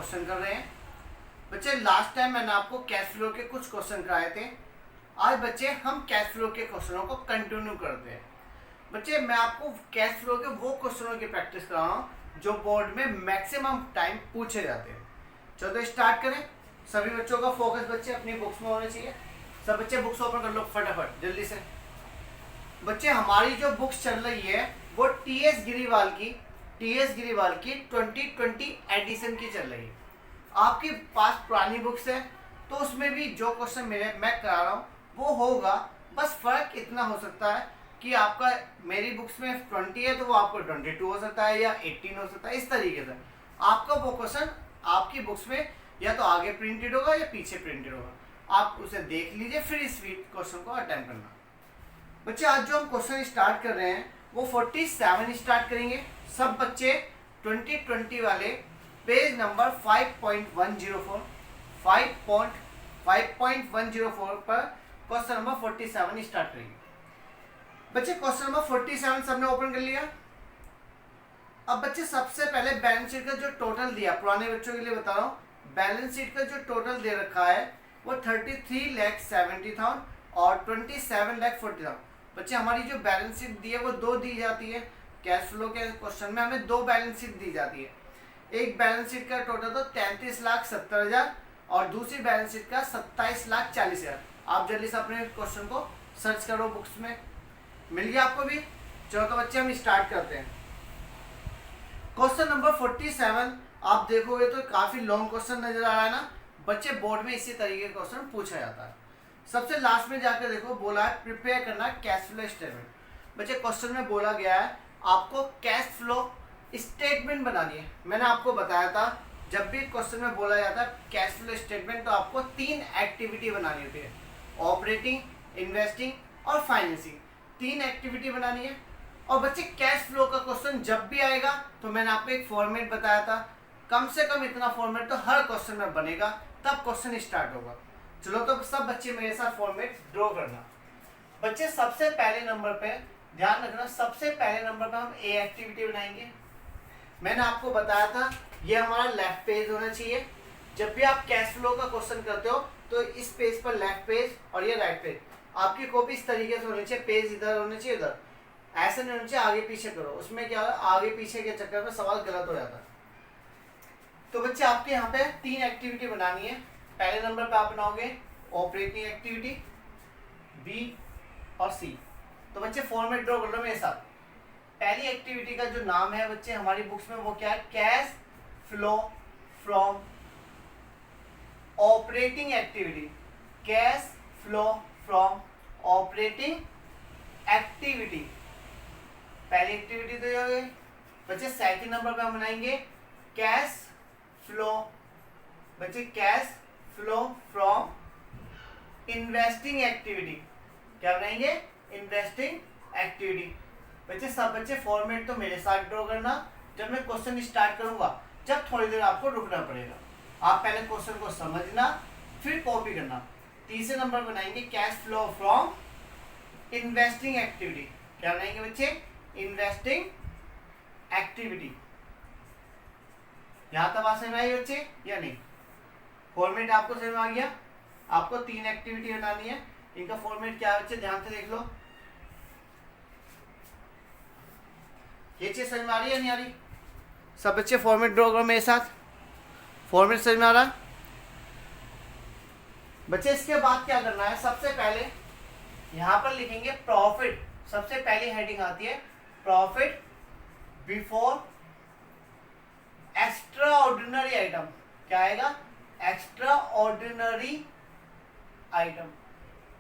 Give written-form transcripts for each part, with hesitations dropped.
Question कर रहे हैं। बच्चे लास्ट टाइम मैंने आपको कैश फ्लो के कुछ क्वेश्चन कराए थे। आज बच्चे हम कैश फ्लो के क्वेश्चनों को कंटिन्यू करते हैं। बच्चे मैं आपको कैश फ्लो के वो क्वेश्चनों की प्रैक्टिस कर रहा हूँ जो बोर्ड में मैक्सिमम टाइम पूछे जाते हैं। चलो तो स्टार्ट करें। सभी बच्चों का फोकस बच्चे अपनी बुक्स में होना चाहिए। सब बच्चे बुक्स ओपन कर लो फटाफट जल्दी से। बच्चे हमारी जो बुक्स चल रही है वो टीएस गिरीवाल की 2020 एडिशन की चल रही है। आपके पास पुरानी बुक्स है तो उसमें भी जो क्वेश्चन मैं करा रहा हूँ वो होगा। बस फर्क इतना हो सकता है कि आपका मेरी बुक्स में 20 है तो वो आपको 22 हो सकता है या 18 हो सकता है। इस तरीके से आपका वो क्वेश्चन आपकी बुक्स में या तो आगे प्रिंटेड होगा या पीछे प्रिंटेड होगा। आप उसे देख लीजिए फिर इस क्वेश्चन को अटेम्प्ट करना। बच्चे आज जो हम क्वेश्चन स्टार्ट कर रहे हैं वो 47 स्टार्ट करेंगे। सब बच्चे 2020 वाले पेज नंबर 5.104 पर क्वेश्चन नंबर 47 स्टार्ट करेंगे। बच्चे क्वेश्चन नंबर 47 सबने ओपन कर लिया। अब बच्चे सबसे पहले बैलेंस शीट का जो टोटल दिया, पुराने बच्चों के लिए बता रहा हूँ, बैलेंस शीट का जो टोटल दे रखा है वो 33,70,000 और 27,40,000। बच्चे हमारी जो बैलेंस शीट दी है वो दो दी जाती है। कैश फ्लो के क्वेश्चन में हमें दो बैलेंस शीट दी जाती है। एक बैलेंस शीट का टोटल तो 33,70,000 और दूसरी बैलेंस शीट का 27,40,000। आप जल्दी से अपने क्वेश्चन को सर्च करो बुक्स में, मिल गया आपको भी। चलो तो बच्चे हम स्टार्ट करते हैं। क्वेश्चन नंबर 47 आप देखोगे तो काफी लॉन्ग क्वेश्चन नजर आ रहा है ना। बच्चे बोर्ड में इसी तरीके का क्वेश्चन पूछा जाता है। सबसे लास्ट में जाकर देखो बोला है प्रिपेयर करना कैश फ्लो स्टेटमेंट। बच्चे क्वेश्चन में बोला गया है आपको कैश फ्लो स्टेटमेंट बनानी है। मैंने आपको बताया था जब भी क्वेश्चन में बोला जाता है कैश फ्लो स्टेटमेंट तो आपको 3 एक्टिविटी बनानी होती है, ऑपरेटिंग, इन्वेस्टिंग और फाइनेंसिंग। 3 एक्टिविटी बनानी है। और बच्चे कैश फ्लो का क्वेश्चन जब भी आएगा तो मैंने आपको एक फॉर्मेट बताया था, कम से कम इतना फॉर्मेट तो हर क्वेश्चन में बनेगा तब क्वेश्चन स्टार्ट होगा। चलो तो सब बच्चे मेरे साथ फॉर्मेट ड्रॉ करना। बच्चे सबसे पहले नंबर पे ध्यान रखना, सबसे पहले नंबर पे हम ए एक्टिविटी बनाएंगे। मैंने आपको बताया था ये हमारा लेफ्ट पेज होना चाहिए। जब भी आप कैश फ्लो का क्वेश्चन करते हो तो इस पेज पर लेफ्ट पेज और ये राइट पेज, आपकी कॉपी इस तरीके से होनी चाहिए। पेज इधर होने चाहिए, इधर ऐसे नहीं होना चाहिए आगे पीछे करो। उसमें क्या होगा आगे पीछे के चक्कर में सवाल गलत हो जाता है। तो बच्चे आपके यहाँ पे 3 एक्टिविटी बनानी है। पहले नंबर पे आप बनाओगे ऑपरेटिंग एक्टिविटी, बी और सी। तो बच्चे फॉर्मेट ड्रॉ कर लो मेरे साथ। पहली एक्टिविटी का जो नाम है बच्चे हमारी बुक्स में वो क्या है, cash flow from operating activity. Cash flow from operating activity पहली एक्टिविटी तो ये हो गई। बच्चे सेकंड नंबर पे हम बनाएंगे कैश फ्लो, बच्चे cash flow from investing activity. क्या बनाएंगे, इन्वेस्टिंग एक्टिविटी। बच्चे सब बच्चे फॉर्मेट तो मेरे साथ ड्रॉ करना। जब मैं क्वेश्चन स्टार्ट करूंगा जब थोड़ी देर आपको रुकना पड़ेगा। आप पहले क्वेश्चन को समझना फिर कॉपी करना। तीसरे नंबर बनाएंगे cash flow from investing activity. क्या बनाएंगे बच्चे, इन्वेस्टिंग एक्टिविटी। यहां तक बात समझ में आई बच्चे या नहीं? फॉर्मेट आपको समझ में आ गया। आपको 3 एक्टिविटी बनानी है। इनका फॉर्मेट क्या है बच्चे ध्यान से देख लो। ये चीज समझ में आ रही है नहीं आ रही? सब बच्चे फॉर्मेट ड्रॉ करो मेरे साथ। फॉर्मेट समझ में आ रहा? बच्चे इसके बाद क्या करना है, सबसे पहले यहां पर लिखेंगे प्रॉफिट। सबसे पहली हेडिंग आती है profit before extra ordinary item. क्या आएगा, एक्स्ट्रा ऑर्डिनरी आइटम।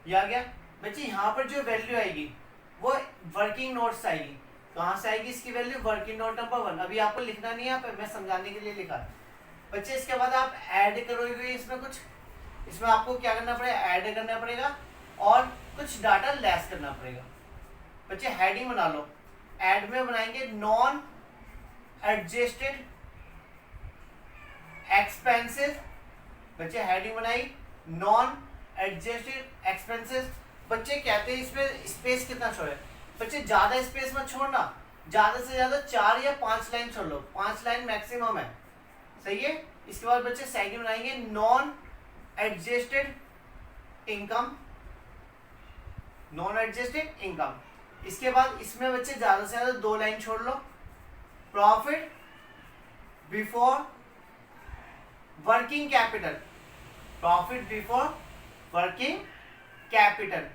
ये आ गया बच्चे। यहां पर जो वैल्यू आएगी वो वर्किंग नोट से आएगी। कहां से आएगी इसकी वैल्यू, वर्किंग नोट नंबर 1। अभी आपको लिखना नहीं है, यहाँ पे मैं समझाने के लिए लिखा है बच्चे। इसके बाद आप ऐड करोगे इसमें कुछ, इसमें आपको क्या करना पड़ेगा, ऐड करना पड़ेगा और कुछ डाटा लेस करना पड़ेगा। बच्चे हेडिंग बना लो। ऐड में बनाएंगे नॉन एडजस्टेड एक्सपेंसेस। बच्चे हेडिंग बनाई नॉन एडजस्टेड एक्सपेंसेस। बच्चे कहते हैं इसमें स्पेस कितना छोड़े। बच्चे ज्यादा स्पेस मत छोड़ना, ज्यादा से ज्यादा 4 या 5 लाइन छोड़ लो। 5 लाइन मैक्सिमम है, सही है। इसके बाद बच्चे सेकंड बनाएंगे non adjusted income, non adjusted income. इसके बाद इसमें बच्चे ज्यादा से ज्यादा 2 लाइन छोड़ लो, profit before working capital, profit before working capital,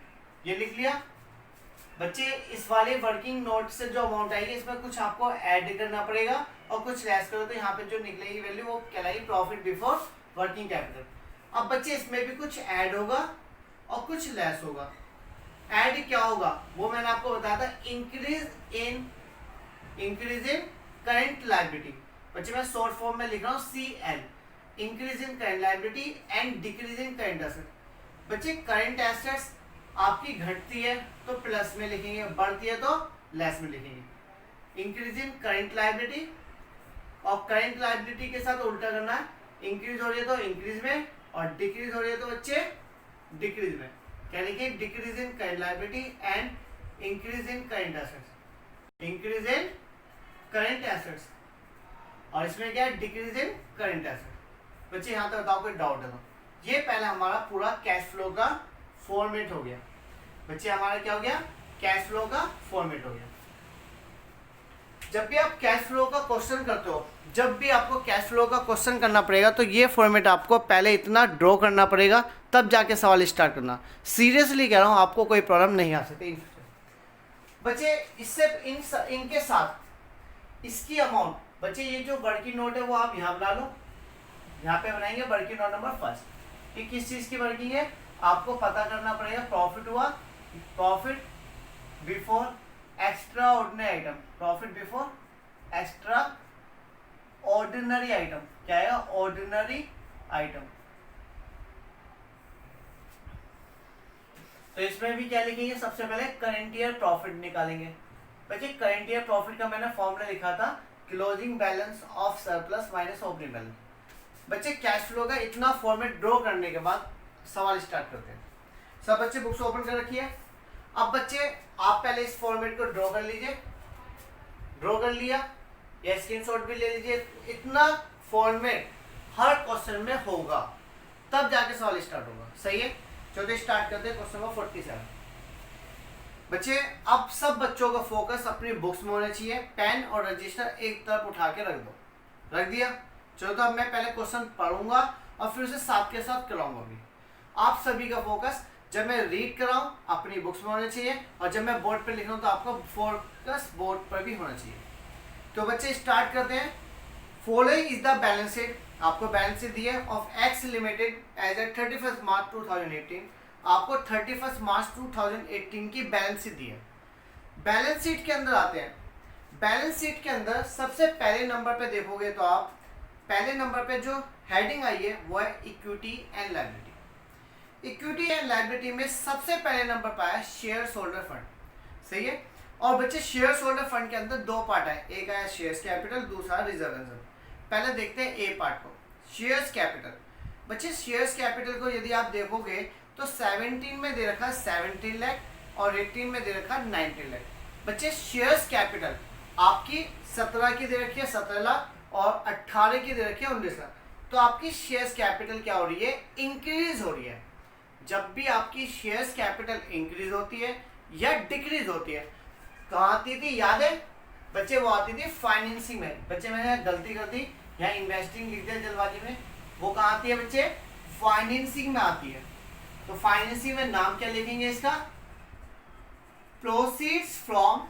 ये लिख लिया। बच्चे इस वाले वर्किंग नोट से जो अमाउंट आएगी इसमें कुछ आपको ऐड करना पड़ेगा और कुछ लेस करो तो यहाँ पे जो निकलेगी वैल्यू वो कहलाएगी प्रॉफिट बिफोर वर्किंग कैपिटल। अब बच्चे इसमें भी कुछ ऐड होगा और कुछ लेस होगा। ऐड क्या होगा वो मैंने आपको बताया था, इंक्रीज इन करंट लायबिलिटी। बच्चे मैं शॉर्ट फॉर्म में लिख रहा हूँ CL, increase in current liability and decrease in current asset. बच्चे करंट एसेट्स आपकी घटती है तो प्लस में लिखेंगे, बढ़ती है तो लेस में लिखेंगे। इंक्रीज इन करंट लायबिलिटी और करंट लायबिलिटी के साथ उल्टा करना है, इंक्रीज हो रही है तो इंक्रीज में और डिक्रीज हो रही है तो बच्चे डिक्रीज में। क्या लिखे, decrease in current liability and increase in current assets, increase in current assets और इसमें क्या है डिक्रीज इन करंट एसेट। बच्चे यहाँ तक बताओ कोई डाउट है तो। ये पहला हमारा पूरा कैश फ्लो का फॉर्मेट हो गया। बच्चे हमारा क्या हो गया, कैश फ्लो का फॉर्मेट हो गया। जब भी आप कैश फ्लो का क्वेश्चन करते हो, जब भी आपको कैश फ्लो का क्वेश्चन करना पड़ेगा तो ये फॉर्मेट आपको पहले इतना ड्रॉ करना पड़ेगा तब जाके सवाल स्टार्ट करना। सीरियसली कह रहा हूँ, आपको कोई प्रॉब्लम नहीं आ सकती। बच्चे इससे इनके साथ इसकी अमाउंट, बच्चे ये जो वर्किंग नोट है वो आप यहाँ बना लो, यहाँ पे बनाएंगे वर्किंग नोट नंबर फर्स्ट। ये किस चीज़ की वर्किंग है आपको पता करना पड़ेगा। प्रॉफिट हुआ, profit before extra ordinary item, profit before extra ordinary item, क्या है ऑर्डिनरी आइटम। तो इसमें भी क्या लिखेंगे, सबसे पहले करंट ईयर प्रॉफिट निकालेंगे। बच्चे करंट ईयर प्रॉफिट का मैंने फॉर्मूला लिखा था, closing balance of surplus minus opening balance. बच्चे कैश फ्लो का इतना फॉर्मेट ड्रॉ करने के बाद सवाल स्टार्ट करते हैं। सब बच्चे बुक्स ओपन कर रखिए। अब बच्चे आप पहले इस फॉर्मेट को ड्रॉ कर लीजिए, ड्रॉ कर लिया या स्क्रीनशॉट भी ले लीजिए। इतना फॉर्मेट हर क्वेश्चन में होगा तब जाके सवाल स्टार्ट होगा, सही है। चलो स्टार्ट करते हैं क्वेश्चन नंबर 47। बच्चे अब सब बच्चों का फोकस अपनी बुक्स में होना चाहिए। पेन और रजिस्टर एक तरफ उठा के रख दो, रख दिया। चलो तो अब मैं पहले क्वेश्चन पढ़ूंगा और फिर उसे साथ के साथ कराऊंगा भी। आप सभी का फोकस जब मैं रीड कर रहा हूँ अपनी बुक्स में होना चाहिए और जब मैं बोर्ड पे लिख रहा हूँ तो आपका फोकस बोर्ड पर भी होना चाहिए। तो बच्चे स्टार्ट करते हैं। Following is the balance sheet, आपको बैलेंस शीट दी है of X limited as a 31 March 2018। आपको 31 मार्च 2018 की बैलेंस शीट दी है। बैलेंस शीट के अंदर आते हैं। बैलेंस शीट के अंदर सबसे पहले नंबर पे देखोगे तो आप पहले नंबर पे जो हेडिंग आई है वो है equity and liability. Equity and liability में सबसे पहले नंबर पर आया शेयर होल्डर फंड, सही है। और बच्चे शेयर होल्डर फंड के अंदर दो पार्ट है, एक आया शेयर्स कैपिटल, दूसरा रिजर्व रिजर्व। पहले देखते हैं ए पार्ट को, शेयर्स कैपिटल। बच्चे शेयर्स कैपिटल को यदि आप देखोगे तो 17 में दे रखा है 17 लाख और 18 में दे रखा है 19 लाख। बच्चे शेयर्स कैपिटल आपकी 17 की दे रखी है 17 लाख और 18 की दे रखी है 19 लाख। तो आपकी शेयर्स कैपिटल क्या हो रही है, इंक्रीज हो रही है। जब भी आपकी शेयर्स कैपिटल इंक्रीज होती है या डिक्रीज होती है कहाँ आती थी, याद है बच्चे, वो आती थी फाइनेंसिंग में। बच्चे मैंने गलती कर दी, यहाँ इन्वेस्टिंग लिख दिया जल्दबाजी में, वो कहाँ आती है बच्चे, फाइनेंसिंग में आती है। तो फाइनेंसिंग में नाम क्या लिखेंगे इसका, proceeds from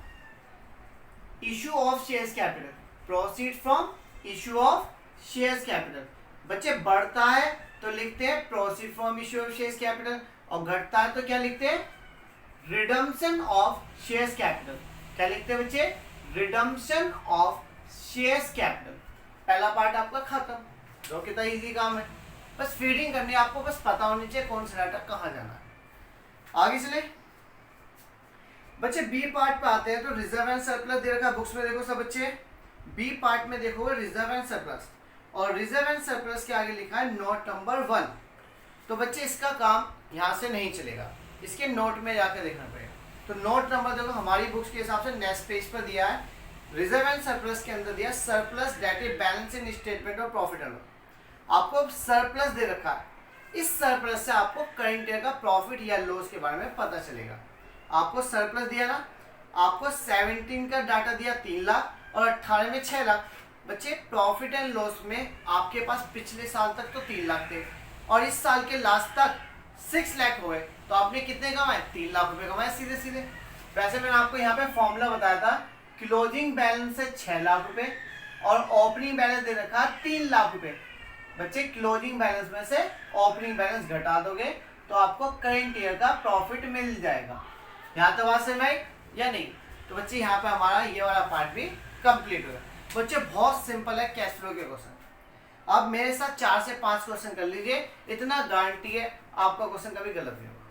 issue of shares capital, proceeds from issue of shares capital. बच्चे बढ़ता है तो लिखते हैं proceed from issue of shares capital और घटता है तो क्या लिखते हैं, रिडम्पशन ऑफ शेयर्स कैपिटल। क्या लिखते हैं बच्चे, रिडम्पशन ऑफ शेयर्स कैपिटल। पहला पार्ट आपका खत्म। तो कितना इजी काम है, बस फीडिंग करनी है आपको, बस पता होनी चाहिए कौन सा डाटा कहाँ जाना है। आगे चले बच्चे, बी पार्ट पे आते हैं। तो रिजर्व एंड सरप्लस दे रखा बुक्स में, देखो सब बच्चे बी पार्ट में देखोगे रिजर्व एंड सरप्लस, और रिजर्व एंड सरप्लस के आगे लिखा है नोट नंबर 1। तो बच्चे इसका काम यहाँ से नहीं चलेगा, इसके नोट में जाकर देखना पड़ेगा। तो नोट नंबर देखो हमारी बुक्स के हिसाब से नेक्स्ट पेज पर दिया है, रिजर्व एंड सरप्लस के अंदर दिया surplus that is balance in statement of profit and loss. आपको सरप्लस दे रखा है, इस सरप्लस से आपको करंट ईयर का प्रॉफिट या लॉस के बारे में पता चलेगा। आपको सरप्लस दिया ना, आपको 17 का डाटा दिया 3 लाख और 18 में 6 लाख। बच्चे प्रॉफिट एंड लॉस में आपके पास पिछले साल तक तो 3 लाख थे और इस साल के लास्ट तक 6 लाख हो गए, तो आपने कितने कमाए? 3 लाख रुपए कमाए सीधे सीधे। वैसे मैंने आपको यहाँ पे फॉर्मूला बताया था, क्लोजिंग बैलेंस है 6 लाख रुपए और ओपनिंग बैलेंस दे रखा 3 लाख रुपए। बच्चे क्लोजिंग बैलेंस में से ओपनिंग बैलेंस घटा दोगे तो आपको करंट ईयर का प्रॉफिट मिल जाएगा। यहाँ तो बात समझ में या नहीं? तो बच्चे यहाँ पे हमारा ये वाला पार्ट भी कंप्लीट हो गया। बच्चे बहुत सिंपल है कैश फ्लो के क्वेश्चन। अब मेरे साथ 4 से 5 क्वेश्चन कर लीजिए, इतना गारंटी है आपका क्वेश्चन कभी गलत नहीं होगा।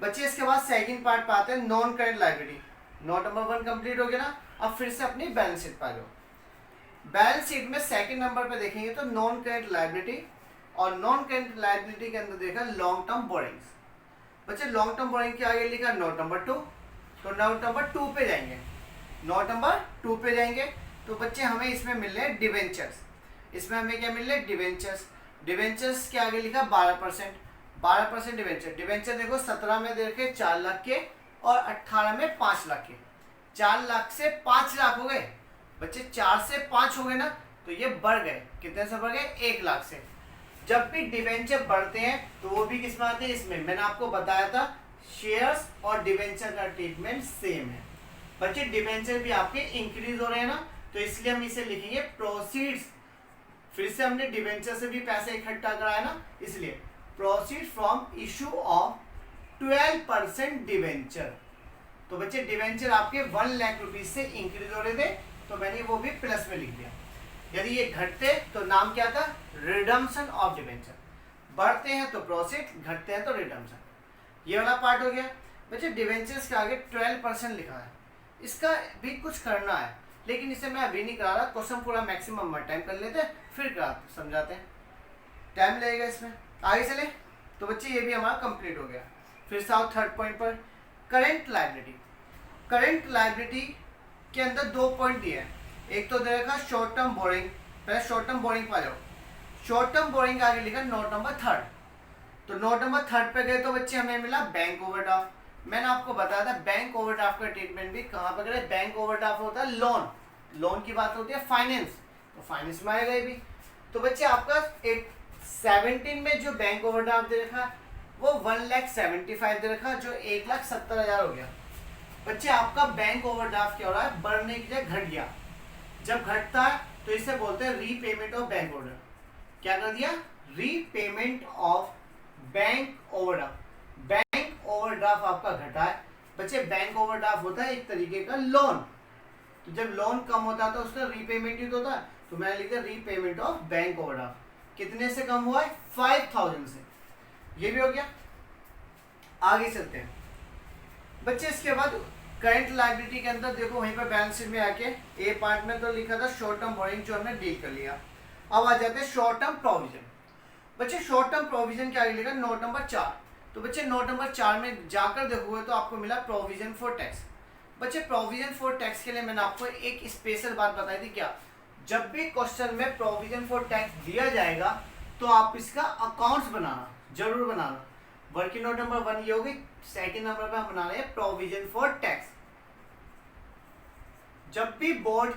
बच्चे इसके बाद सेकंड पार्ट पे आते हैं, non current liability. Note number 1 complete हो गया ना, अब फिर से अपनी बैलेंस शीट पा जाओ। बैलेंस शीट में सेकंड नंबर पे देखेंगे तो नॉन करेंट लायबिलिटी, और नॉन करेंट लायबिलिटी के अंदर देखा लॉन्ग टर्म बोरिंग्स। बच्चे लॉन्ग टर्म बोरिंग के आगे लिखा नोट नंबर 2, तो नोट नंबर 2 पे जाएंगे। नोट नंबर 2 पे जाएंगे तो बच्चे हमें इसमें मिल रहे हैं डिवेंचर्स। इसमें हमें क्या मिल रहा है? डिवेंचर्स। डिवेंचर्स के आगे लिखा 12%, 12% डिवेंचर। डिवेंचर देखो 17 में दे रखे 4 लाख के और 18 में 5 लाख के। 4 लाख से 5 लाख हो गए बच्चे, 4 से 5 हो गए ना, तो ये बढ़ गए। कितने से बढ़ गए? 1 लाख से। जब भी डिवेंचर बढ़ते हैं तो वो भी किस में आते हैं? इसमें। मैंने आपको बताया था शेयर्स और डिवेंचर का ट्रीटमेंट सेम है। बच्चे डिवेंचर भी आपके इंक्रीज हो रहे हैं ना, तो इसलिए हम इसे लिखेंगे प्रोसीड्स। फिर से हमने डिवेंचर से भी पैसे इकट्ठा कराया ना, इसलिए proceed from issue of 12% debenture. तो बच्चे डिवेंचर आपके 1 लाख रुपीज से इंक्रीज हो रहे थे, तो मैंने वो भी प्लस में लिख दिया। यदि ये घटते तो नाम क्या था? Redemption of debenture. बढ़ते हैं तो प्रोसीड, घटते हैं तो रिडम्पशन। ये वाला पार्ट हो गया। बच्चे डिवेंचर्स के आगे 12% लिखा है, इसका भी कुछ करना है, लेकिन इसे मैं अभी नहीं करा रहा। क्वेश्चन पूरा मैक्सिमम टाइम कर लेते हैं फिर समझाते हैं, टाइम लगेगा इसमें। आगे चले तो बच्चे ये भी हमारा कंप्लीट हो गया। फिर से आओ थर्ड पॉइंट पर, करंट लायबिलिटी। करंट लायबिलिटी के अंदर 2 पॉइंट दिए हैं। एक तो दे रखा शॉर्ट टर्म बोरिंग, पहले शॉर्ट टर्म बोरिंग पा जाओ। शॉर्ट टर्म बोरिंग आगे लिखा नोट नंबर 3। तो नोट नंबर 3 पे गए तो बच्चे हमें मिला बैंक ओवरड्राफ्ट। मैंने आपको बताया था बैंक ओवरड्राफ्ट का ट्रीटमेंट भी कहाँ पे करें? बैंक ओवरड्राफ्ट होता है लोन, लोन की बात होती है फाइनेंस, तो फाइनेंस में आएगा ये भी। तो बच्चे आपका 17 में जो बैंक ओवरड्राफ्ट दे रखा वो 1,75,000 दे रखा, जो 1,70,000 हो गया। बच्चे आपका बैंक ओवरड्राफ्ट क्या हो रहा है? बढ़ने की जगह घट गया। जब घटता है तो इसे बोलते हैं रीपेमेंट ऑफ बैंक ओवरड्राफ्ट। क्या कर दिया? Repayment of bank overdraft. Bank overdraft आपका घटा है। बच्चे बैंक ओवरड्राफ्ट होता है एक तरीके का लोन, तो जब लोन कम होता है तो उसका रीपेमेंट ही तो होता है, तो मैंने लिखा रीपेमेंट ऑफ बैंक ओवरड्राफ्ट। कितने से कम हुआ है? 5,000 से। ये भी हो गया। आगे चलते हैं बच्चे। इसके बाद करंट लायबिलिटी के अंदर देखो वहीं पर बैलेंस शीट में आके ए पार्ट में तो लिखा था शॉर्ट टर्म बोरिंग, जो हमने डील कर लिया। अब आ जाते हैं शॉर्ट टर्म प्रोविजन। बच्चे शॉर्ट टर्म प्रोविजन के आगे लिखा नोट नंबर 4। तो बच्चे नोट नंबर 4 में जाकर देखोगे तो आपको मिला प्रोविजन फॉर टैक्स। बच्चे प्रोविजन फॉर टैक्स के लिए मैंने आपको एक स्पेशल बात बताई थी, क्या? जब भी क्वेश्चन में प्रोविजन फॉर टैक्स दिया जाएगा तो आप इसका अकाउंट्स बनाना, जरूर बनाना। वर्किंग नोट नंबर 1 ये होगी। सेकंड नंबर पे हम बना रहे हैं प्रोविजन फॉर टैक्स। जब भी बोर्ड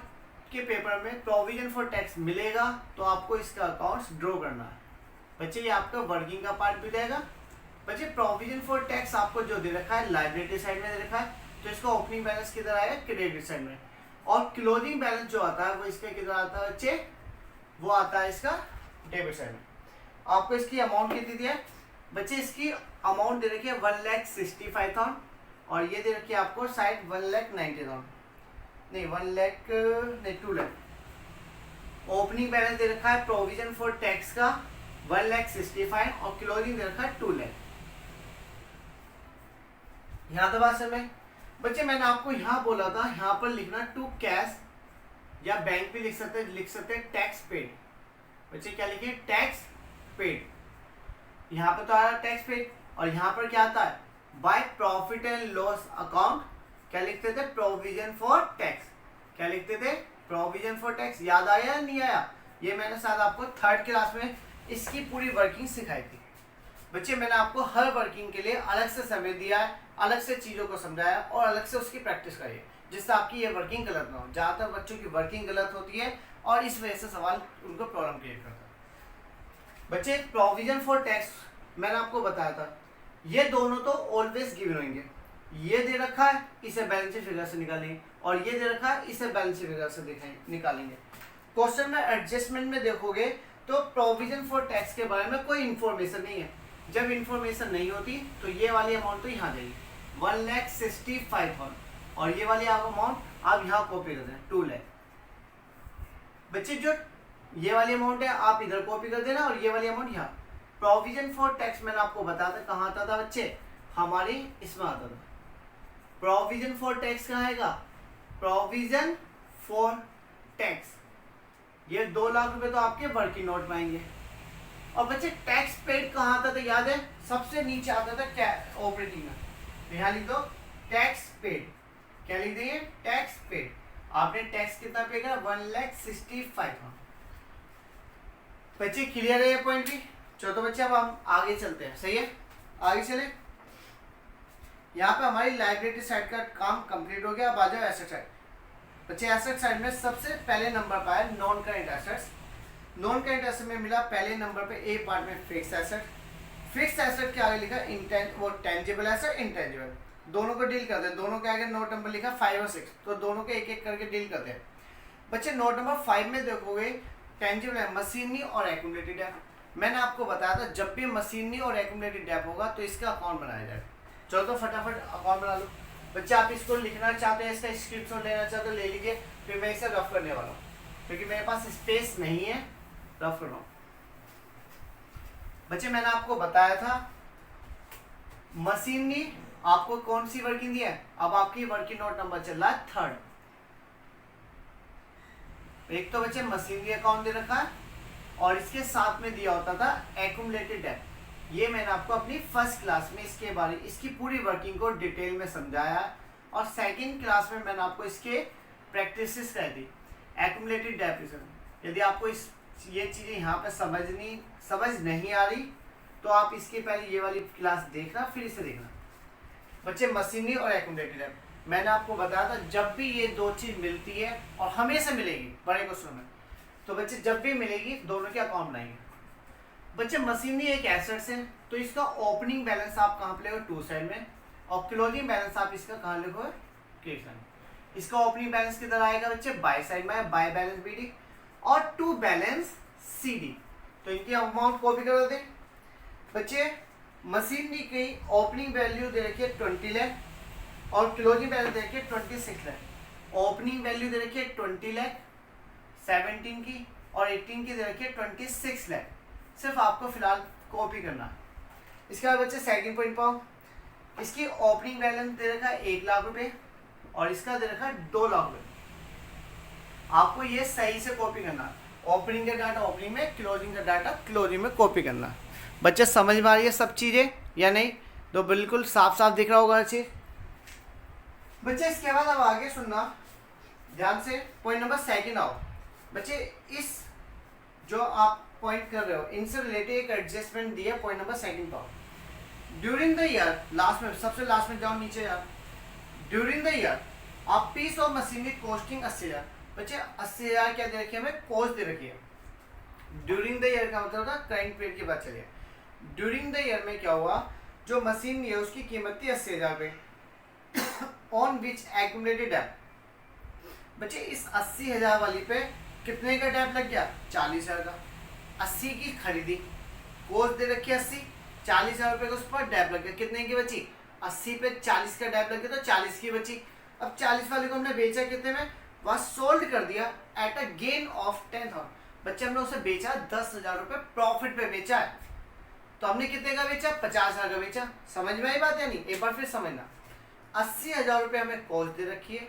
के पेपर में प्रोविजन फॉर टैक्स मिलेगा तो आपको इसका अकाउंट्स ड्रॉ करना है। बच्चे ये आपका वर्किंग का पार्ट भी रहेगा। बच्चे प्रोविजन फॉर टैक्स आपको जो दे रखा है लायबिलिटी साइड में दे रखा है, तो इसका ओपनिंग बैलेंस किधर आएगा? क्रेडिट साइड में। और क्लोजिंग बैलेंस जो आता है वो इसका किधर आता है बच्चे? वो आता है इसका डेबिट साइड में। आपको इसकी अमाउंट कितनी दी है? बच्चे इसकी अमाउंट दे रखी है 1,65,000 और ये दे रखी है आपको साइड 1,90,000 नहीं 2 लाख। ओपनिंग बैलेंस दे रखा है प्रोविजन फॉर टैक्स का 1,65,000 और क्लोजिंग दे रखा है 2 लाख। यहाँ तो बात समझ। बच्चे मैंने आपको यहाँ बोला था यहाँ पर लिखना टू कैश या बैंक पे लिख सकते हैं टैक्स पेड। बच्चे क्या लिखे? Tax paid. यहाँ पर तो आ रहा है टैक्स पेड, और यहाँ पर क्या आता है? By profit and loss account क्या लिखते थे? Provision for tax. क्या लिखते थे? Provision for tax. याद आया या नहीं आया? ये मैंने शायद आपको थर्ड क्लास में इसकी पूरी वर्किंग सिखाई थी। बच्चे मैंने आपको हर वर्किंग के लिए अलग से समय दिया है, अलग से चीज़ों को समझाया और अलग से उसकी प्रैक्टिस करिए, जिससे आपकी ये वर्किंग गलत ना हो। ज़्यादातर बच्चों की वर्किंग गलत होती है और इस वजह से सवाल उनको प्रॉब्लम क्रिएट करता है। बच्चे प्रोविजन फॉर टैक्स मैंने आपको बताया था, ये दोनों तो ऑलवेज गिवन होंगे। ये दे रखा है, इसे बैलेंस शीट फिगर से निकालेंगे, और ये दे रखा है, इसे बैलेंस शीट फिगर से निकालेंगे। क्वेश्चन में एडजस्टमेंट में देखोगे तो प्रोविजन फॉर टैक्स के बारे में कोई इन्फॉर्मेशन नहीं है। जब इन्फॉर्मेशन नहीं होती तो ये वाली अमाउंट तो यहाँ जाएगी 1,65,000, और ये वाली आप अमाउंट आप यहाँ कॉपी कर दें 2 लाख। बच्चे जो ये वाली अमाउंट है आप इधर कॉपी कर देना, और ये वाली अमाउंट यहाँ। प्रोविजन फॉर टैक्स मैंने आपको बताया था कहाँ आता था बच्चे, हमारी इसमें आता था। प्रोविजन फॉर टैक्स कहाँ आएगा, प्रोविजन फॉर टैक्स, ये 2 लाख रुपए तो आपके वर्किंग नोट में आएंगे। और बच्चे टैक्स पेड कहाँ आता था याद है, सबसे नीचे आता था क्या, ऑपरेटिंग में। यहाँ लिख दो टैक्स पेड, क्या लिख देंगे, टैक्स पेड। आपने टैक्स कितना पे करा, 1,65,000। बच्चे क्लियर है ये पॉइंट भी। चलो तो बच्चे अब हम आगे चलते हैं, सही है, आगे चले। यहाँ पे हमारी लाइबिलिटी साइड का काम कंप्लीट हो गया। अब आ जाओ एसेट साइड। बच्चे एसेट साइड में सबसे पहले नंबर पर है non current assets. Non current asset में मिला पहले नंबर पे ए पार्ट में फिक्स एसेट। फिक्स एसेट के आगे लिखा वो टेंजिबल एसेट, इंटेंजिबल, दोनों को डील करते हैं। दोनों के आगे नोट नंबर लिखा 5 और 6, तो दोनों के एक एक करके डील करते हैं। बच्चे नोट नंबर 5 में देखोगे टेंजिबल है मशीनरी और एक्यूमुलेटेड डेट। मैंने आपको बताया था जब भी मशीनरी और एक्यूमुलेटेड डेट होगा तो इसका अकाउंट बनाया जाएगा। चलो तो फटाफट अकाउंट बना लो। बच्चे आप इसको लिखना चाहते हैं, इसका स्क्रिप्ट लेना चाहते हो ले लीजिए, फिर मैं इसे रफ करने वाला हूँ क्योंकि मेरे पास स्पेस नहीं है, रफ कर रहा हूँ। बच्चे मैंने आपको बताया था मशीनरी आपको कौन सी वर्किंग दी है। अब आपकी वर्किंग नोट नंबर चल रहा है 3rd। एक तो बच्चे मशीनरी अकाउंट दे रखा है और इसके साथ में दिया होता था एक्यूमुलेटेड डेट। ये मैंने आपको अपनी फर्स्ट क्लास में इसके बारे इसकी पूरी वर्किंग को डिटेल में समझाया, और सेकंड क्लास में मैंने आपको इसके प्रैक्टिसेस कर दी। एक्यूमुलेटेड डेप्रिसिएशन, यदि आपको ये चीज़ें यहाँ पे समझ नहीं आ रही तो आप इसके पहले ये वाली क्लास देखना, फिर इसे देखना। बच्चे मशीनरी और एक्यूमुलेटेड डेट मैंने आपको बताया था जब भी ये दो चीज़ मिलती है, और हमेशा मिलेगी बड़े क्वेश्चन में, तो बच्चे जब भी मिलेगी दोनों के अकाउंट बनाएंगे। बच्चे मशीनरी एक एसेट्स है तो इसका ओपनिंग बैलेंस आप कहाँ पे लिखोगे 2 साइड में, और क्लोजिंग बैलेंस आप इसका कहाँ लिखोगे क्रेडिट साइड में। इसका ओपनिंग बैलेंस किधर आएगा बच्चे, बाय साइड में, बाय बैलेंस बीडी और टू बैलेंस सीडी। तो इनकी अमाउंट कॉपी कर देते हैं। बच्चे मशीनरी की ओपनिंग वैल्यू दे रखी है 20 लाख और क्लोजिंग बैलेंस दे रखी है 26 लाख। ओपनिंग वैल्यू दे रखी है 20 लाख 17 की, और 18 की दे रखी है 26 लाख। सिर्फ आपको फिलहाल कॉपी करना है। इसके बाद बच्चे सेकंड पॉइंट पाओ, इसकी ओपनिंग बैलेंस दे रखा है 1 लाख रुपए और इसका दे रखा है 2 लाख रुपए। आपको ये सही से कॉपी करना है। ओपनिंग का डाटा ओपनिंग में, क्लोजिंग का डाटा क्लोजिंग में कॉपी करना है। बच्चे समझ में आ रही है सब चीज़ें या नहीं, तो बिल्कुल साफ साफ दिख रहा होगा हर चीज़। बच्चे इसके बाद अब आगे सुनना ध्यान से, पॉइंट नंबर 2 आओ। बच्चे इस जो आप पॉइंट कर रहे हो इनसे रिलेटेड एक एडजस्टमेंट दिया, पॉइंट नंबर 2 पाओ। ड्यूरिंग द ईयर, लास्ट में, सबसे लास्ट में जाओ नीचे यार। ड्यूरिंग द ईयर आप पीस ऑफ मशीनरी कॉस्टिंग 80,000। बच्चे 80,000 क्या दे रखी है हमें, कॉस्ट दे रखी है। ड्यूरिंग द ईयर का मतलब था करंट पीरियड की बात चलिए। ड्यूरिंग द ईयर में क्या हुआ, जो मशीन है उसकी कीमत थी 80,000 रुपये ऑन विच एक्यूमुलेटेड डेट। बच्चे इस 80,000 वाली पे कितने का डेट लग गया, 40,000 का। 80 की खरीदी, कॉस्ट दे रखी है 80, 40,000 रुपये का उस पर डेट लग गया, कितने की बची, 80 पे 40 का डेट लग गया तो 40 की बची। अब 40 वाले को हमने बेचा कितने में, वहाँ सोल्ड कर दिया एट अ गेन ऑफ 10,000। बच्चे हमने उसे बेचा 10,000 रुपये प्रॉफिट पे बेचा है। तो हमने कितने का बेचा, 50,000 का बेचा। समझ में आई बात या नहीं, एक बार फिर समझना। 80,000 रुपये हमें कॉस्ट दे रखी है,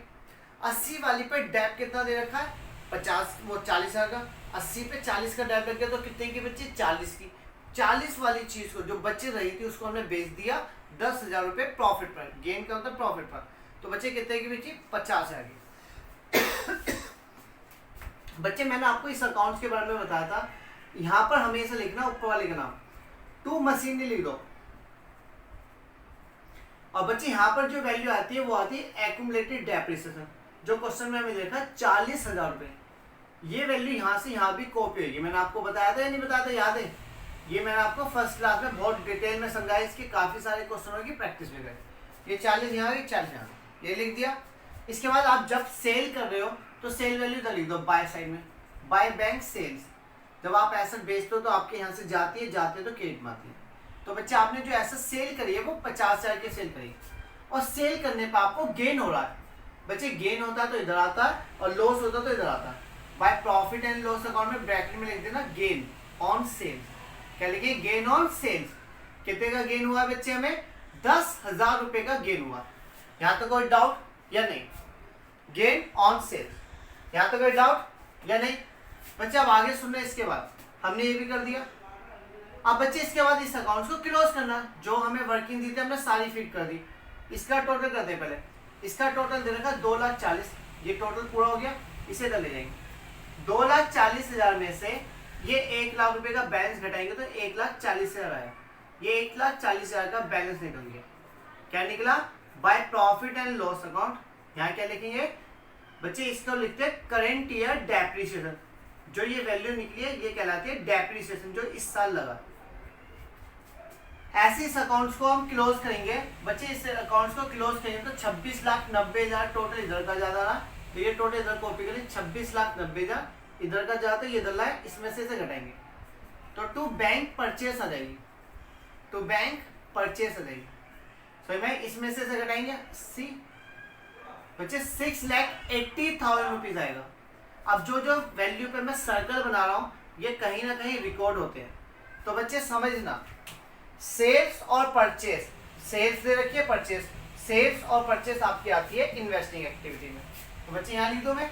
80 वाली पे डेप कितना दे रखा है, 50, वो 40,000 का। 80 पे 40 का डेप लग गया तो कितने की बची, 40 की। 40 वाली चीज को जो बची रही थी उसको हमने बेच दिया 10,000 रुपये प्रॉफिट पर। गेन का मतलब प्रॉफिट पर। तो बच्चे कितने की बची, 50,000 की। बच्चे मैंने आपको इस अकाउंट के बारे में बताया था, यहाँ पर हमेशा लिखना ऊपर वाले का नाम, टू मशीनरी लिख दो। और बच्चे यहाँ पर जो वैल्यू आती है वो आती है एक्यूमुलेटेड डेप्रिसिएशन, जो क्वेश्चन में हमें देखा 40,000 रुपये। ये वैल्यू यहाँ से यहाँ भी कॉपी होगी। मैंने आपको बताया था या नहीं बताया था, याद है? ये मैंने आपको फर्स्ट क्लास में बहुत डिटेल में समझाया, इसके काफ़ी सारे क्वेश्चनों की प्रैक्टिस भी करी। ये 40 यहाँ गई, 40 यहाँ, ये लिख दिया। इसके बाद आप जब सेल कर रहे हो तो सेल वैल्यू इधर लिख दो बाय साइड में, बाय बैंक सेल्स। जब आप एसेट बेचते हो तो आपके यहाँ से जाती है, जाते तो क्रेडिट में आती है। तो बच्चे आपने जो एसेट सेल करी है वो 50,000 की सेल करी, और सेल करने पर आपको गेन हो रहा है। बच्चे गेन होता है तो इधर आता है, और लॉस होता है तो इधर आता है। By profit and loss account में ब्रैकेट में लिख देना गेन ऑन सेल्स। क्या लिखे? Gain on sales. कितने का गेन हुआ बच्चे? हमें 10,000 रुपए का गेन हुआ। यहाँ तो कोई डाउट या नहीं? गेन ऑन सेल्स, यहाँ तो कोई डाउट या नहीं? बच्चे अब आगे सुन रहे, इसके बाद हमने ये भी कर दिया। अब बच्चे इसके बाद इस अकाउंट को क्लोज करना, जो हमें वर्किंग दी थी हमने सारी फिट कर दी। इसका टोटल कर दे पहले। इसका टोटल दे रखा 2,40,000, ये टोटल पूरा हो गया, इसे इधर ले जाएंगे। 2,40,000 में से ये 1,00,000 रुपए का बैलेंस घटाएंगे तो 1,40,000 आया। ये 1,40,000 का बैलेंस निकल गया। क्या निकला? Bye profit and loss account. यहाँ क्या लिखेंगे बच्चे? इसको लिखते हैं करेंट ईयर डेप्रिसिएशन। जो ये वैल्यू निकली है ये कहलाती है डेप्रिसिएशन, जो इस साल लगा। ऐसे इस अकाउंट्स को हम क्लोज करेंगे। बच्चे इस अकाउंट्स को क्लोज करेंगे तो 26,90,000 टोटल इधर का ज्यादा रहा, तो ये टोटल इधर कॉपी करें। 26,90,000 इधर का जाता है, ये इधर लाए, इसमें से घटाएंगे तो टू बैंक परचेस आ जाएगी, टू बैंक परचेस आ जाएगी। तो मैं इसमें से घटाएंगे सी बच्चे 6,80,000 रुपीज आएगा। अब जो जो वैल्यू पे मैं सर्कल बना रहा हूँ ये कहीं ना कहीं रिकॉर्ड होते हैं। तो बच्चे समझना, सेल्स और परचेस, सेल्स दे रखी है, परचेस, सेल्स और परचेस आपकी आती है इन्वेस्टिंग एक्टिविटी में। तो बच्चे यहाँ लिख दो मैं,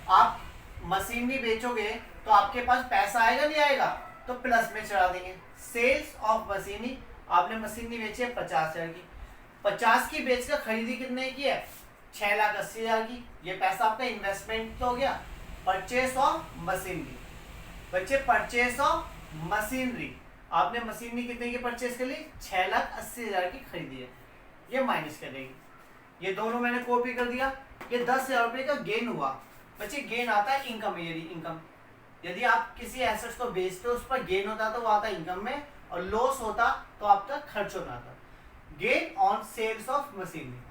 आप मशीनरी बेचोगे तो आपके पास पैसा आएगा नहीं आएगा, तो प्लस में चढ़ा देंगे। सेल्स ऑफ मशीनरी, आपने मशीनरी बेची है 50,000 की, 50 की बेच कर खरीदी कितने की है? 6,80,000 की। ये पैसा आपका इन्वेस्टमेंट तो हो गया। परचेस ऑफ मशीनरी, बच्चे परचेस ऑफ मशीनरी, आपने मशीनरी कितने की परचेस कर ली? 6,80,000 की खरीदी है, ये माइनस कर देंगे। ये दोनों मैंने कॉपी कर दिया। ये 10,000 रुपये का गेन हुआ। बच्चे गेन आता है इनकम में, यदि इनकम, यदि आप किसी एसेट्स को बेचते हो उस पर गेन होता तो वो आता इनकम में, और लॉस होता तो आपका खर्चों में आता। Gain on sales of machinery,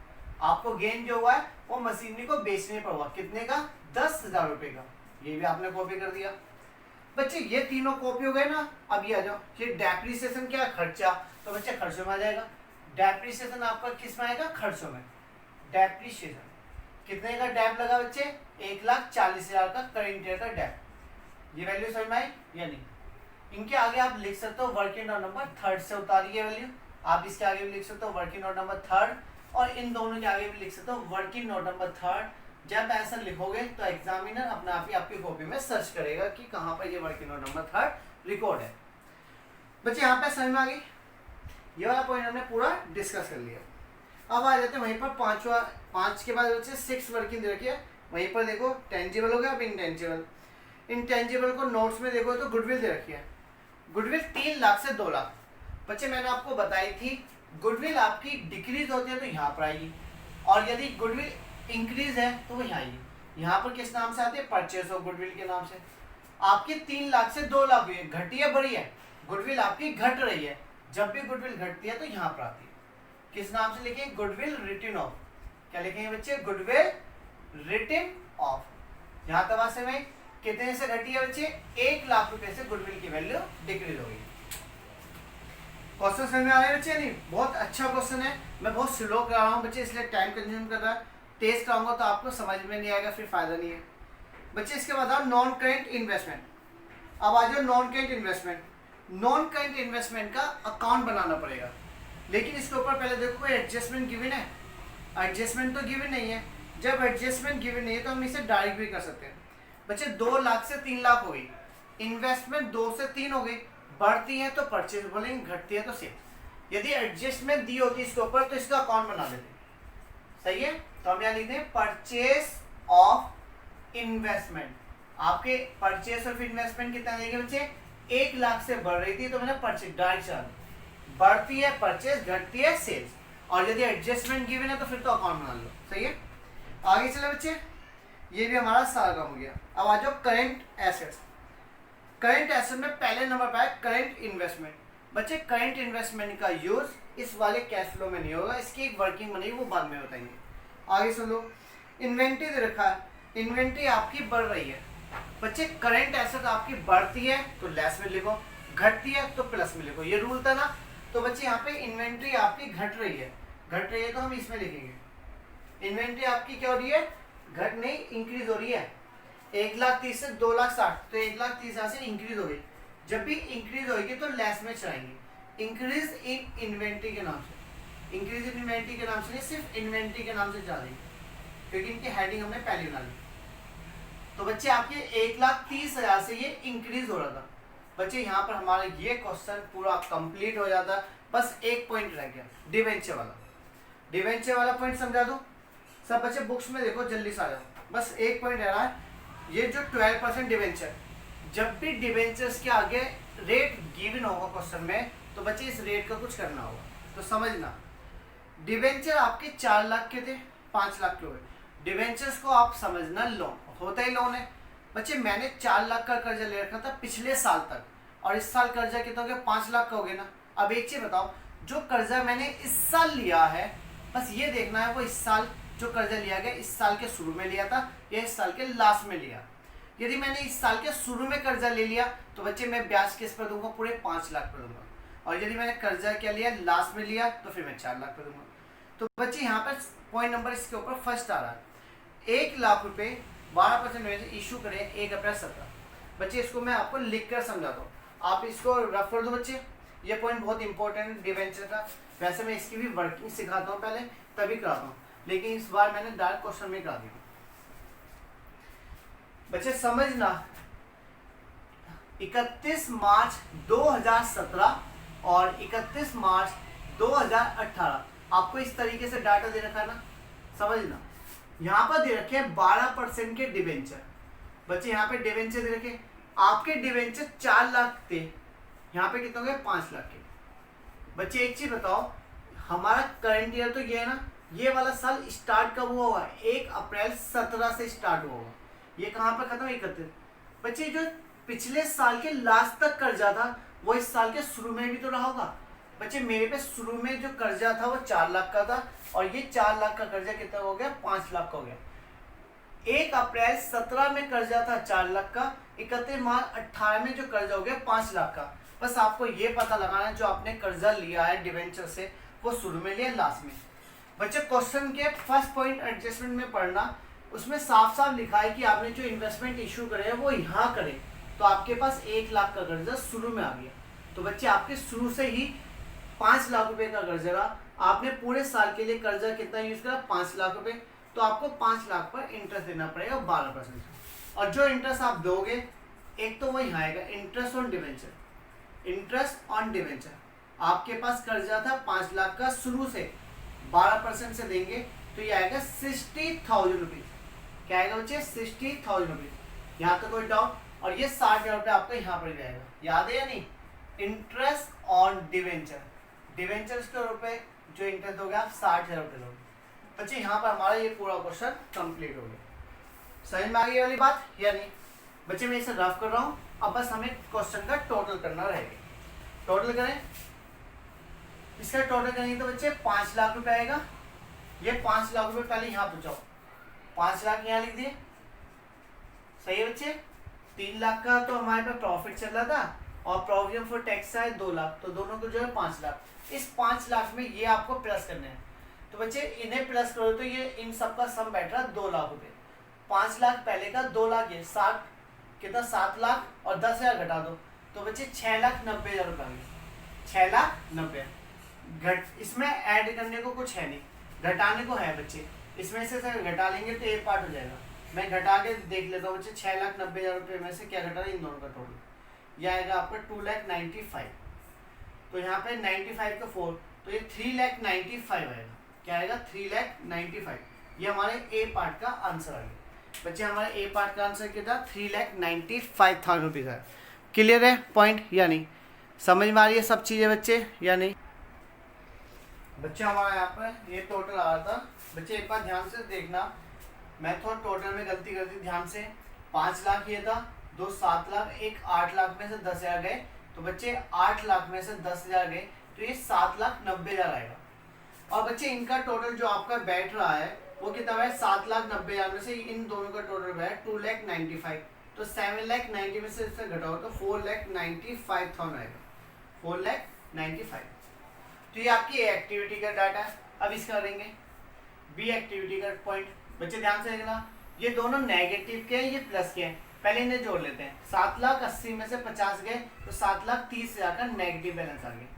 आपको गेन जो हुआ है वो मशीनरी को बेचने पर हुआ। कितने का? 10,000 रुपये का। ये भी आपने कॉपी कर दिया। बच्चे ये तीनों कॉपी हो गए ना। अब ये आ जाओ, ये डेप्रिसिएशन क्या? खर्चा। तो बच्चे खर्चों में आ जाएगा। डेप्रिसिएशन आपका किस में आएगा? खर्चों में। डेप्रिसिएशन कितने का डेप लगा बच्चे? 1,40,000 का करेंट ईयर का डेप। ये वैल्यू समझ में आई या नहीं? इनके आगे आप लिख सकते हो वर्किंग नोट नंबर 3 से उतारिए वैल्यू। आप इसके आगे भी लिख सकते हो वर्किंग नोट नंबर 3, और इन दोनों के आगे भी लिख सकते हो वर्किंग नोट नंबर 3। जब ऐसा लिखोगे तो एग्जामिनर अपना आप ही आपकी कॉपी में सर्च करेगा कि कहाँ पर ये वर्किंग नोट नंबर 3 रिकॉर्ड है। बच्चे यहाँ पे समझ में आ गई? ये वाला पॉइंट हमने पूरा डिस्कस कर लिया। अब आ जाते हैं वहीं पर 5 के बाद बच्चे 6 वर्किंग दे रखी है। वहीं पर देखो टेंजिबल हो गया। अब इंटेंजिबल, इंटेंजिबल को नोट्स में देखो तो गुडविल दे रखी है। गुडविल 3 लाख से 2 लाख। बच्चे मैंने आपको बताई थी गुडविल आपकी डिक्रीज होती है तो यहाँ पर आएगी, और यदि गुडविल इंक्रीज है तो वो यहाँ आएगी। यहाँ पर किस नाम से आती है? परचेस ऑफ गुडविल के नाम से। आपकी 3 लाख से 2 लाख हुई है, घटी है बढ़ी है? गुडविल आपकी घट रही है। जब भी गुडविल घटती है तो यहाँ पर आती है। किस नाम से लिखेंगे? Goodwill written off. क्या लिखेंगे बच्चे? Goodwill written off. यहाँ तक से में कितने से घटी है बच्चे? 1,00,000 रुपए से गुडविल की वैल्यू डिक्रीज हो गई। क्वेश्चन समझ में आ रहे हैं बच्चे? नहीं, बहुत अच्छा क्वेश्चन है। मैं बहुत स्लो करा रहा हूँ बच्चे, इसलिए टाइम कंज्यूम कर रहा है। तेज कराऊंगा तो आपको समझ में नहीं आएगा, फिर फायदा नहीं है बच्चे। इसके बाद आओ नॉन करेंट इन्वेस्टमेंट। अब आ जाओ non current investment. Non current investment का अकाउंट बनाना पड़ेगा, लेकिन इसके ऊपर पहले देखो कोई एडजस्टमेंट गिवन है? एडजस्टमेंट तो गिवन नहीं है। जब एडजस्टमेंट गिवन नहीं है तो हम इसे डायरेक्ट भी कर सकते हैं। बच्चे 2 लाख से 3 लाख हो गई, इन्वेस्टमेंट 2 से 3 हो गई। बढ़ती है तो परचेज बोलेंगे, घटती है तो सेल। यदि एडजस्टमेंट दी होती इसके ऊपर तो इसका अकाउंट बना देते। सही है? तो हम यहाँ लिखते हैं परचेज ऑफ इन्वेस्टमेंट। आपके परचेस ऑफ इन्वेस्टमेंट कितना देंगे बच्चे, 1 लाख से बढ़ रही थी तो मैंने परचेस डायरेक्ट चला दी, बढ़ती है परचेस, घटती है सेल्स, और यदि एडजस्टमेंट गिवन है तो फिर तो अकाउंट बना लो। सही है, आगे चले बच्चे, ये भी हमारा सारा काम हो गया। अब आ जाओ करंट एसेट्स। करंट एसेट में पहले नंबर पर है करंट इन्वेस्टमेंट। बच्चे करंट इन्वेस्टमेंट का यूज इस वाले कैश फ्लो में नहीं होगा, इसकी एक वर्किंग बनेगी, वो बाद में बताएंगे। आगे सुनो, इन्वेंट्री दे रखा है, इन्वेंट्री आपकी बढ़ रही है। बच्चे करंट एसेट आपकी बढ़ती है तो लेस में लिखो, घटती है तो प्लस में लिखो, ये रूल था ना। तो बच्चे यहाँ पे इन्वेंट्री आपकी घट रही है, घट रही है तो हम इसमें लिखेंगे इन्वेंट्री आपकी क्या हो रही है, घट नहीं इंक्रीज हो रही है। 1,30,000 से 2,60,000, तो 1,30,000 यहाँ से इंक्रीज हो गई। जब भी इंक्रीज होगी तो लेस में चलाएंगे। इंक्रीज इन इन्वेंट्री के नाम से, इंक्रीज इन इन्वेंट्री के नाम से नहीं, सिर्फ इन्वेंट्री के नाम से चला देंगे, क्योंकि इनकी हेडिंग हमने पहले बना ली। तो बच्चे आपके 1,30,000 से ये इंक्रीज हो रहा था। बच्चे यहाँ पर हमारा ये क्वेश्चन पूरा कंप्लीट हो जाता, बस एक पॉइंट रह गया, डिवेंचर वाला। डिवेंचर वाला पॉइंट समझा दो सब बच्चे, बुक्स में देखो जल्दी से आ जाओ, बस एक पॉइंट रह रहा है। ये जो 12% डिवेंचर, जब भी डिवेंचर्स के आगे रेट गिवन होगा क्वेश्चन में, तो बच्चे इस रेट का कुछ करना होगा। तो समझना, डिवेंचर आपके 4 लाख के थे, 5 लाख के हुए। डिवेंचर्स को आप समझना लोन, होता ही लोन है। बच्चे मैंने 4 लाख का कर्जा ले रखा था पिछले साल तक, और इस साल कर्जा कितना हो गया, 5 लाख का हो गया ना। अब एक चीज बताओ, जो कर्जा मैंने इस साल लिया है, बस ये देखना है वो इस साल जो कर्जा लिया गया इस साल के शुरू में लिया था या इस साल के लास्ट में लिया। यदि मैंने इस साल के शुरू में कर्जा ले लिया तो बच्चे मैं ब्याज किस पर दूंगा, पूरे 5 लाख पर दूंगा। और यदि मैंने कर्जा क्या लिया, लास्ट में लिया, तो फिर मैं 4 लाख पर दूंगा। तो बच्चे यहाँ पर पॉइंट नंबर इसके ऊपर फर्स्ट आ रहा है, 1 लाख रुपए 12% इशू करें 1 अप्रैल 17। बच्चे इसको मैं आपको लिख कर समझाता हूँ, आप इसको रफ कर दो बच्चे। ये पॉइंट बहुत इंपॉर्टेंट है डिवेंचर का। वैसे मैं इसकी भी वर्किंग सिखाता हूँ पहले, तभी कराता हूँ, लेकिन इस बार मैंने डायरेक्ट क्वेश्चन में करा दिया। बच्चे समझना, 31 मार्च 2017 और 31 मार्च 2018 आपको इस तरीके से डाटा दे रखा है ना। समझना, यहाँ पर दे रखे 12% के डिवेंचर। बच्चे यहाँ पे डिवेंचर दे रखे, आपके डिवेंचर 4 लाख थे, यहाँ पे कितने हो गए, 5 लाख के। बच्चे एक चीज बताओ, हमारा करंट ईयर तो ये है ना, ये वाला साल स्टार्ट कब हुआ होगा, 1 अप्रैल 17 से स्टार्ट हुआ होगा। ये कहाँ पर खत्म, 31। बच्चे जो पिछले साल के लास्ट तक कर्जा था वो इस साल के शुरू में भी तो रहा होगा। बच्चे मेरे पे शुरू में जो कर्जा था वो 4 लाख का था, और ये 4 लाख का कर्जा कितना हो गया, 5 लाख का हो गया। 1 अप्रैल 17 में कर्जा था 4 लाख का, 31 मार्च 18 में जो कर्जा हो गया 5 लाख का। बस आपको ये पता लगाना है जो आपने कर्जा लिया है डिवेंचर से, वो शुरू में लिया लास्ट में। बच्चे क्वेश्चन के फर्स्ट पॉइंट एडजस्टमेंट में पढ़ना, उसमें साफ साफ लिखा है कि आपने जो इन्वेस्टमेंट इशू करे है वो यहाँ करें, तो आपके पास 1 लाख का कर्जा शुरू में आ गया। तो बच्चे आपके शुरू से ही 5 लाख रुपए का कर्जा रहा, आपने पूरे साल के लिए कर्जा कितना यूज करा, 5 लाख रुपए, तो आपको 5 लाख पर इंटरेस्ट देना पड़ेगा 12%। और जो इंटरेस्ट आप दोगे, एक तो वही आएगा interest on debenture. Interest on debenture, आपके पास कर्जा था 5 लाख का, शुरू से 12% से देंगे तो ये आएगा 60,000 रुपीज। क्या आएगा बच्चे, 60,000 रुपीज। यहाँ तो कोई डाउट, और ये 60,000 रुपये आपको यहाँ पर जाएगा, याद है या नहीं। इंटरेस्ट ऑन डिवेंचर, डिवेंचर्स के रुपए जो इंटरेस्ट हो गया आप 60,000 रुपये दोगे। बच्चे यहाँ पर हमारा ये पूरा क्वेश्चन कंप्लीट हो गया। समझ में आ गई वाली बात या नहीं। बच्चे मैं इसे रफ कर रहा हूँ, अब बस हमें क्वेश्चन का टोटल करना रहेगा। टोटल करें, इसका टोटल करेंगे तो बच्चे 5 लाख रुपए आएगा। ये 5 लाख रुपए पहले यहाँ पहुंचाओ, 5 लाख यहाँ लिख दिए, सही है बच्चे। 3 लाख का तो हमारे पास प्रॉफिट चल रहा था, और प्रोविजन फॉर टैक्स है 2 लाख, तो दोनों को जो है 5 लाख। इस 5 लाख में ये आपको प्लस करने हैं, तो बच्चे इन्हें प्लस करो तो ये इन सब का सम बैठ रहा है 2 लाख रुपए। 5 लाख पहले का, 2 लाख ये 60 कितना, 7 लाख, और 10,000 घटा दो तो बच्चे 6,90,000 रुपये आ गए। 6,90,000 घट, इसमें ऐड करने को कुछ है नहीं, घटाने को है बच्चे। इसमें से घटा लेंगे तो एक पार्ट हो जाएगा। मैं घटा के देख लेता हूँ बच्चे, 6,90,000 रुपये में से क्या घटा रहा है, इन दोनों का टोटल। यह आएगा आपका 2,95,000, तो यहाँ पे 95 का 4, तो ये 3,95,000 आएगा। क्या आएगा, 3,95,000। ये हमारे ए पार्ट का आंसर आ गया। बच्चे हमारे ए पार्ट का आंसर क्या था 3,95,000 रुपीज़ है। क्लियर है पॉइंट या नहीं? समझ में आ रही है सब चीज़ें बच्चे या नहीं? बच्चे हमारा यहाँ पर ये टोटल आ रहा था। बच्चे एक बार ध्यान से देखना, मैं थोड़ा टोटल में गलती कर दी ध्यान से। 5 लाख ये था, 2 7 लाख, एक 8 लाख में से 10,000 गए, तो बच्चे 8 लाख में से 10,000 गए, तो ये 7,90,000 आएगा। और बच्चे इनका टोटल जो आपका बैठ रहा है वो कितना है 7,90,000 में से इन दोनों का टोटल बैठ 2,95,000, तो 7,90,000 में से इससे घटाओ तो 4,95,000 आएगा, 4,95,000। तो ये आपकी ए एक्टिविटी का डाटा है। अब इसका करेंगे बी एक्टिविटी का पॉइंट। बच्चे ध्यान से देखना, ये दोनों नेगेटिव के हैं, ये प्लस के हैं। पहले इन्हें जोड़ लेते हैं। 7,80,000 में से 50 गए तो 7,30,000 का नेगेटिव बैलेंस आ गया,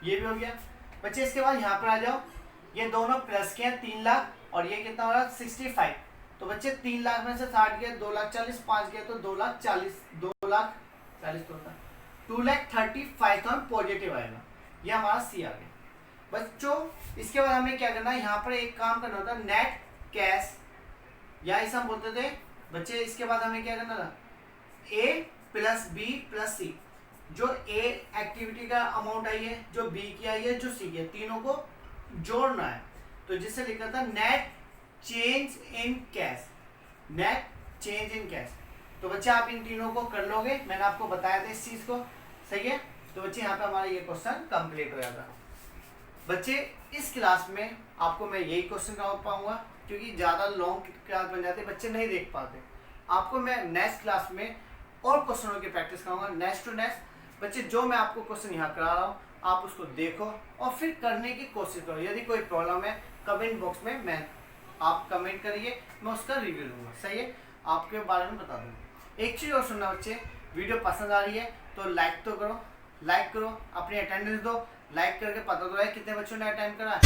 ये भी हो गया। बच्चे इसके बाद यहाँ पर आ जाओ, ये दोनों प्लस के हैं 3 लाख, और ये कितना हो रहा 65। तो बच्चे 3 लाख में से 60 गए, 2,40,000, 5 गए तो 2,40,000, 2,40,000 तो होता 2,35,000 पॉजिटिव आएगा। ये हमारा सी आ गया। बच्चों इसके बाद हमें क्या करना है, यहाँ पर एक काम करना होता है नेट कैश, या इसे हम बोलते थे बच्चे। इसके बाद हमें क्या करना था ए प्लस बी प्लस सी, जो ए एक्टिविटी का अमाउंट आई है, जो बी की आई है, जो सी की है, तीनों को जोड़ना है। तो जिससे लिखा था net change in cash, net change in cash. तो बच्चे आप इन तीनों को कर लोगे, मैंने आपको बताया था इस चीज को, सही है। तो बच्चे यहाँ पे हमारा ये क्वेश्चन कंप्लीट हो जाता है। बच्चे इस क्लास में आपको मैं यही क्वेश्चन कर पाऊंगा, क्योंकि ज़्यादा लॉन्ग क्लास बन जाते बच्चे नहीं देख पाते। आपको मैं नेक्स्ट क्लास में और क्वेश्चनों की प्रैक्टिस कराऊंगा, नेक्स्ट टू नेक्स्ट। बच्चे जो मैं आपको क्वेश्चन यहाँ करा रहा हूँ आप उसको देखो और फिर करने की कोशिश करो। यदि कोई प्रॉब्लम है कमेंट बॉक्स में आप कमेंट करिए, मैं उसका रिव्यू लूँगा, सही है, आपके बारे में बता दूँगा। एक चीज़ और सुनना बच्चे, वीडियो पसंद आ रही है तो लाइक तो करो, लाइक करो, अपनी अटेंडेंस दो, लाइक करके पता तो है कितने बच्चों ने अटेंड करा।